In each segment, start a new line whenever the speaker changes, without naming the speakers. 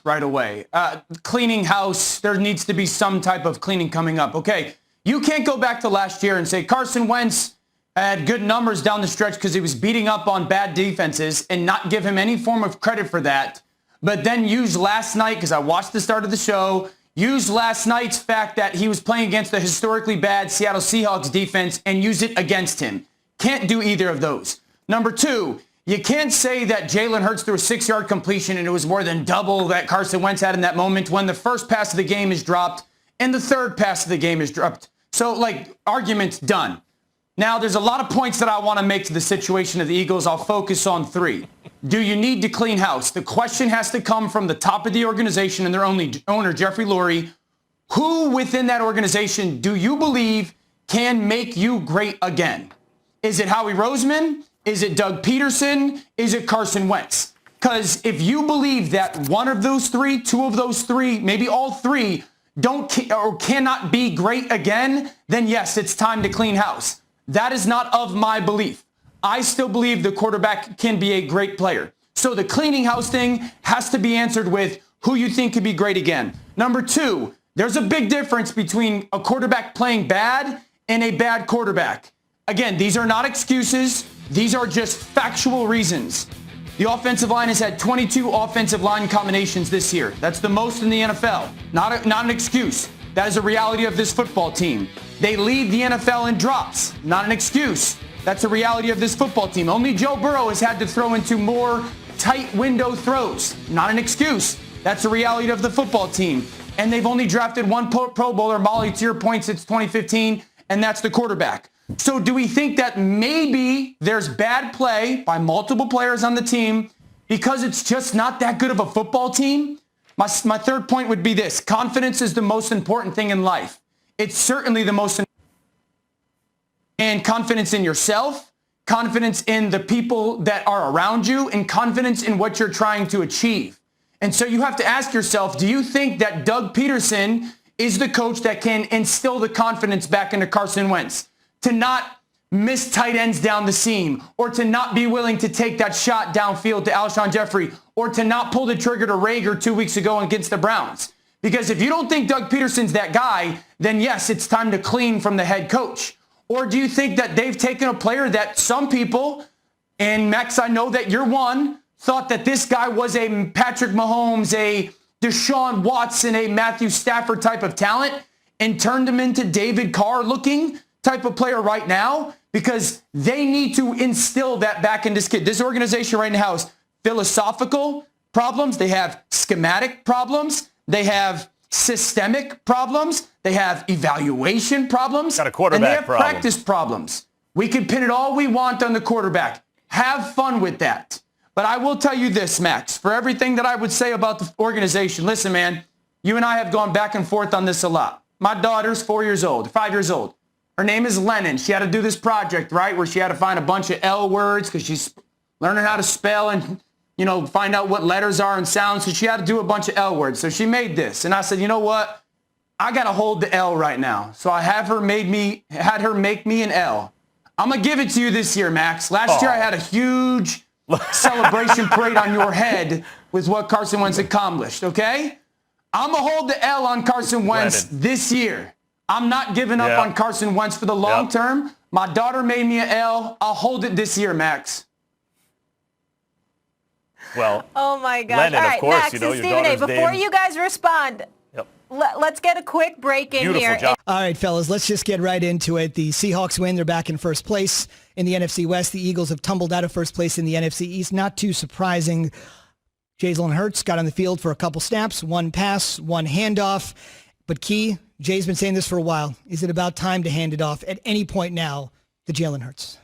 right away. Cleaning house, there needs to be some type of cleaning coming up. Okay, you can't go back to last year and say Carson Wentz had good numbers down the stretch because he was beating up on bad defenses and not give him any form of credit for that, but then use last night, because I watched the start of the show, use last night's fact that he was playing against the historically bad Seattle Seahawks defense and use it against him. Can't do either of those. Number two, you can't say that Jalen Hurts threw a 6-yard completion and it was more than double that Carson Wentz had in that moment when the first pass of the game is dropped and the third pass of the game is dropped. So, argument's done. Now, there's a lot of points that I want to make to the situation of the Eagles. I'll focus on 3. Do you need to clean house? The question has to come from the top of the organization and their owner, Jeffrey Lurie. Who within that organization do you believe can make you great again? Is it Howie Roseman? Is it Doug Peterson? Is it Carson Wentz? Because if you believe that one of those 3, 2 of those 3, maybe all 3 don't or cannot be great again, then yes, it's time to clean house. That is not of my belief. I still believe the quarterback can be a great player. So the cleaning house thing has to be answered with who you think could be great again. Number 2, there's a big difference between a quarterback playing bad and a bad quarterback. Again, these are not excuses. These are just factual reasons. The offensive line has had 22 offensive line combinations this year. That's the most in the NFL. Not an excuse. That is a reality of this football team. They lead the NFL in drops. Not an excuse. That's a reality of this football team. Only Joe Burrow has had to throw into more tight window throws. Not an excuse. That's a reality of the football team. And they've only drafted one Pro Bowler, Molly, to your point, since 2015, and that's the quarterback. So do we think that maybe there's bad play by multiple players on the team because it's just not that good of a football team? My third point would be this. Confidence is the most important thing in life. It's certainly the most important. And confidence in yourself, confidence in the people that are around you, and confidence in what you're trying to achieve. And so you have to ask yourself, do you think that Doug Peterson is the coach that can instill the confidence back into Carson Wentz to not miss tight ends down the seam, or to not be willing to take that shot downfield to Alshon Jeffrey, or to not pull the trigger to Rager 2 weeks ago against the Browns? Because if you don't think Doug Peterson's that guy, then yes, it's time to clean from the head coach. Or do you think that they've taken a player that some people, and Max, I know that you're one, thought that this guy was a Patrick Mahomes, a Deshaun Watson, a Matthew Stafford type of talent, and turned him into David Carr looking type of player right now? Because they need to instill that back in this kid. This organization right now has philosophical problems. They have schematic problems. They have systemic problems. They have evaluation problems.
Got a quarterback
and they have
problem.
Practice problems. We can pin it all we want on the quarterback. Have fun with that. But I will tell you this, Max, for everything that I would say about the organization, listen, man, you and I have gone back and forth on this a lot. My daughter's 5 years old. Her name is Lennon. She had to do this project, right, where she had to find a bunch of L words because she's learning how to spell and, find out what letters are and sounds. So she had to do a bunch of L words. So she made this. And I said, you know what? I got to hold the L right now. So I had her make me an L. I'm going to give it to you this year, Max. Last year I had a huge celebration parade on your head with what Carson Wentz accomplished, okay? I'm going to hold the L on Carson Wentz this year. I'm not giving up on Carson Wentz for the long term. My daughter made me an L. I'll hold it this year, Max.
Well,
oh my gosh.
Lennon,
all right,
of course,
Max
your
and Stephen A., before you guys respond, let's get a quick break in
Beautiful
here.
Job.
All right, fellas, let's just get right into it. The Seahawks win. They're back in first place in the NFC West. The Eagles have tumbled out of first place in the NFC East. Not too surprising. Jalen Hurts got on the field for a couple snaps, one pass, one handoff. But key, Jay's been saying this for a while. Is it about time to hand it off at any point now to Jalen Hurts?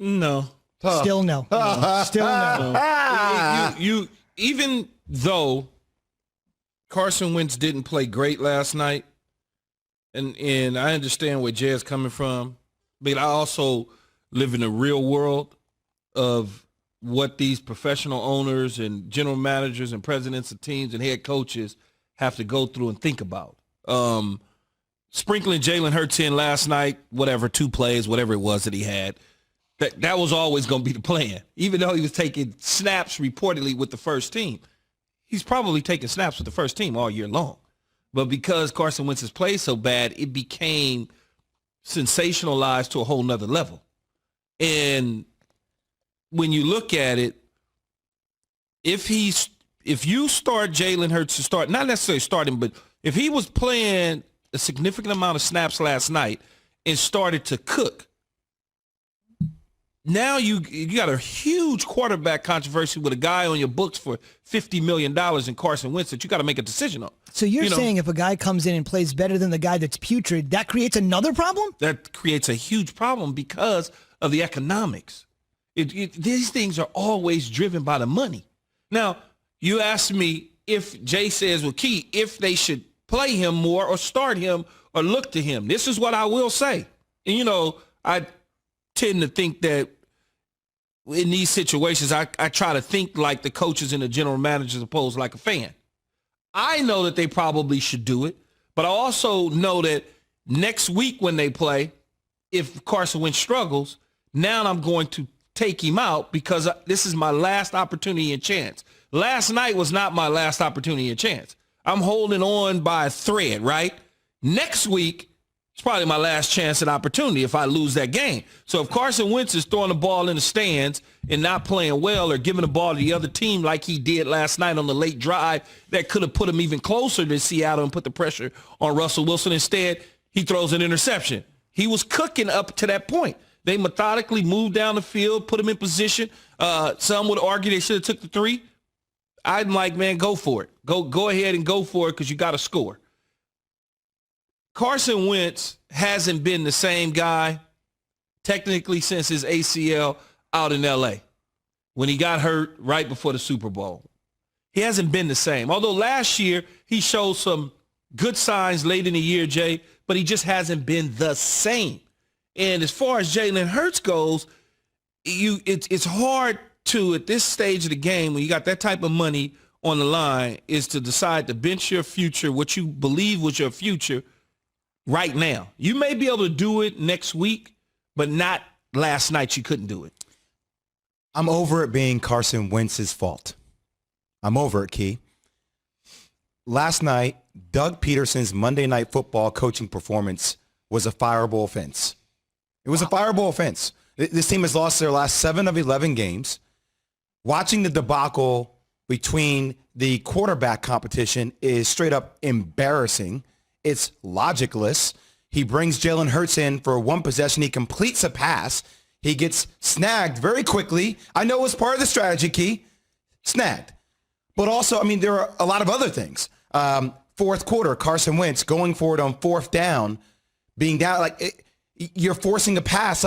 No.
Still no. Still no.
You even though Carson Wentz didn't play great last night, and I understand where Jay is coming from, but I also live in the real world of what these professional owners and general managers and presidents of teams and head coaches have to go through and think about. Sprinkling Jalen Hurts in last night, 2 plays, whatever it was that he had, that was always going to be the plan, even though he was taking snaps reportedly with the first team. he's probably taking snaps with the first team all year long. But because Carson Wentz has played so bad, it became sensationalized to a whole nother level. And when you look at it, if you start Jalen Hurts to start, not necessarily starting, but if he was playing a significant amount of snaps last night and started to cook, now you got a huge quarterback controversy with a guy on your books for $50 million in Carson Wentz that you got to make a decision on.
So you're saying if a guy comes in and plays better than the guy that's putrid, that creates another problem?
That creates a huge problem because of the economics. These things are always driven by the money. Now, you asked me if Jay says, well, Key, if they should play him more or start him or look to him. This is what I will say. And, I tend to think that in these situations, I try to think like the coaches and the general managers opposed like a fan. I know that they probably should do it, but I also know that next week when they play, if Carson Wentz struggles, now I'm going to take him out because this is my last opportunity and chance. Last night was not my last opportunity and chance. I'm holding on by a thread, right? Next week, it's probably my last chance and opportunity if I lose that game. So if Carson Wentz is throwing the ball in the stands and not playing well or giving the ball to the other team like he did last night on the late drive that could have put him even closer to Seattle and put the pressure on Russell Wilson, instead, he throws an interception. He was cooking up to that point. They methodically moved down the field, put him in position. Some would argue they should have took the 3. I'm like, man, go for it. Go ahead and go for it because you got to score. Carson Wentz hasn't been the same guy technically since his ACL out in L.A. when he got hurt right before the Super Bowl. He hasn't been the same. Although last year he showed some good signs late in the year, Jay, but he just hasn't been the same. And as far as Jalen Hurts goes, it's hard to, at this stage of the game, when you got that type of money on the line, is to decide to bench your future, what you believe was your future, right now. You may be able to do it next week, but not last night. You couldn't do it.
I'm over it being Carson Wentz's fault. I'm over it, Key. Last night, Doug Peterson's Monday Night Football coaching performance was a fireable offense. It was a fireable offense. This team has lost their last 7 of 11 games. Watching the debacle between the quarterback competition is straight up embarrassing. It's logicless. He brings Jalen Hurts in for one possession. He completes a pass. He gets snagged very quickly. I know it was part of the strategy, Key. Snagged. But also, there are a lot of other things. Fourth quarter, Carson Wentz going for it on 4th down, being down. You're forcing a pass.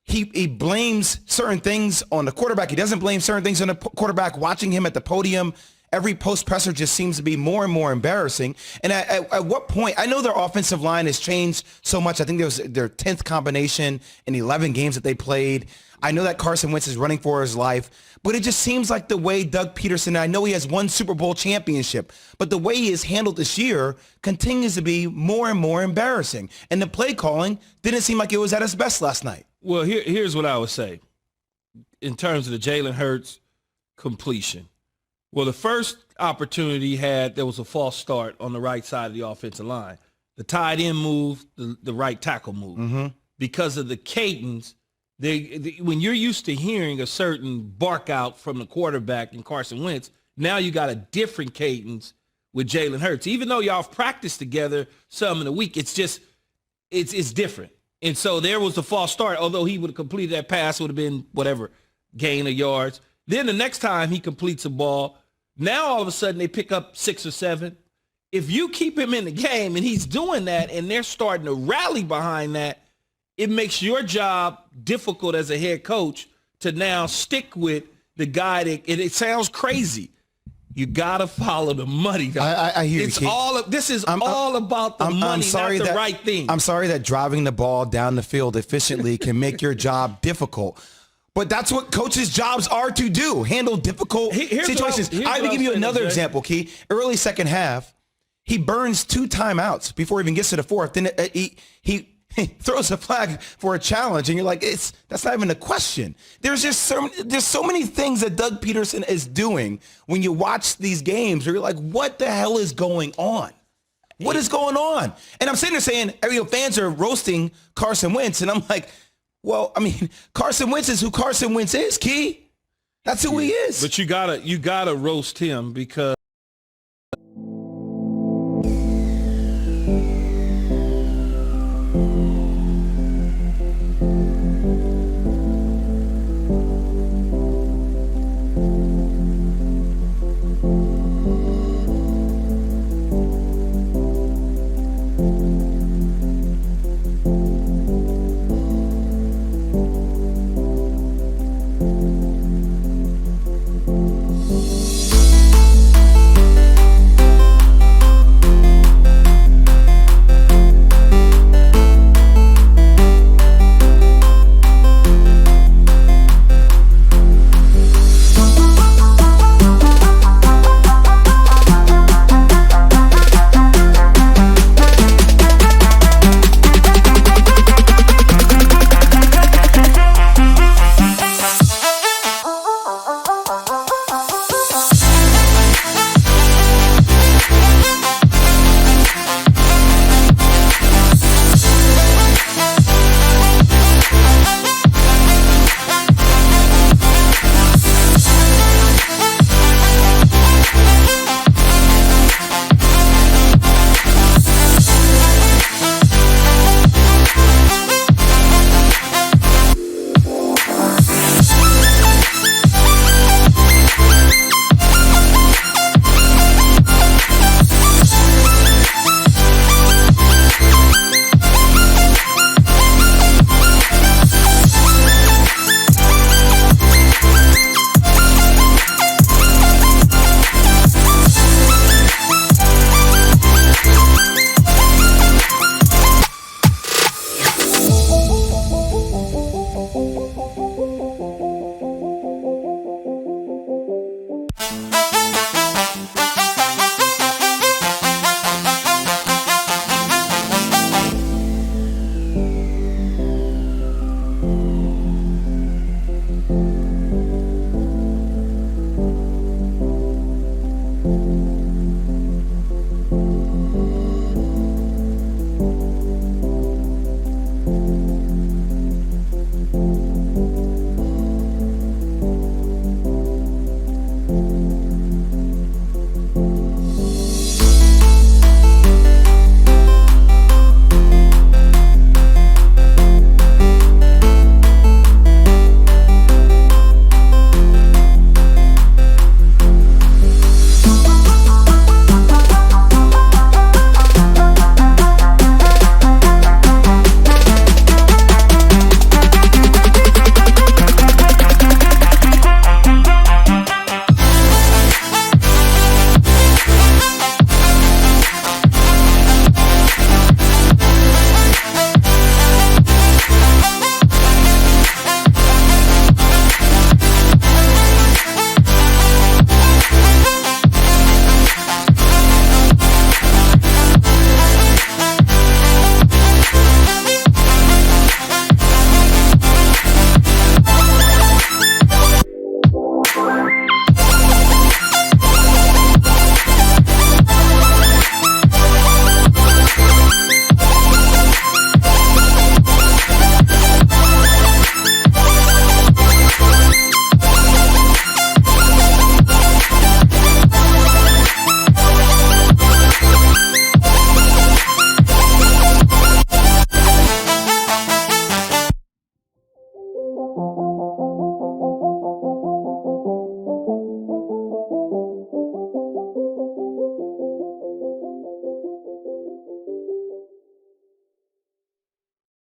He blames certain things on the quarterback. He doesn't blame certain things on the quarterback. Watching him at the podium, every post-presser just seems to be more and more embarrassing. And at what point, I know their offensive line has changed so much. I think there was their 10th combination in 11 games that they played. I know that Carson Wentz is running for his life, but it just seems like the way Doug Peterson, I know he has 1 Super Bowl championship, but the way he has handled this year continues to be more and more embarrassing. And the play calling didn't seem like it was at its best last night.
Well, here's what I would say in terms of the Jalen Hurts completion. Well, the first opportunity he had, there was a false start on the right side of the offensive line. The tight end move, the right tackle move. Mm-hmm. Because of the cadence, when you're used to hearing a certain bark out from the quarterback in Carson Wentz, now you got a different cadence with Jalen Hurts. Even though y'all have practiced together some in a week, it's different. And so there was the false start. Although he would have completed that pass, it would have been whatever, gain of yards. Then the next time he completes a ball, now all of a sudden they pick up 6 or 7. If you keep him in the game and he's doing that and they're starting to rally behind that, it makes your job difficult as a head coach to now stick with the guy that, and it sounds crazy. You got to follow the money.
I hear
it's
you,
all. This is all about the money, not the right thing.
I'm sorry that driving the ball down the field efficiently can make your job difficult. But that's what coaches' jobs are to do, handle difficult situations. I will give you another example, Key. Early second half, he burns 2 timeouts before he even gets to the 4th. Then he throws a flag for a challenge, and you're like, that's not even a question. There's so many things that Doug Peterson is doing when you watch these games where you're like, what the hell is going on? What is going on? And I'm sitting there saying, fans are roasting Carson Wentz, and I'm like, well, I mean, Carson Wentz is who Carson Wentz is, Key. That's who he is.
But you gotta roast him because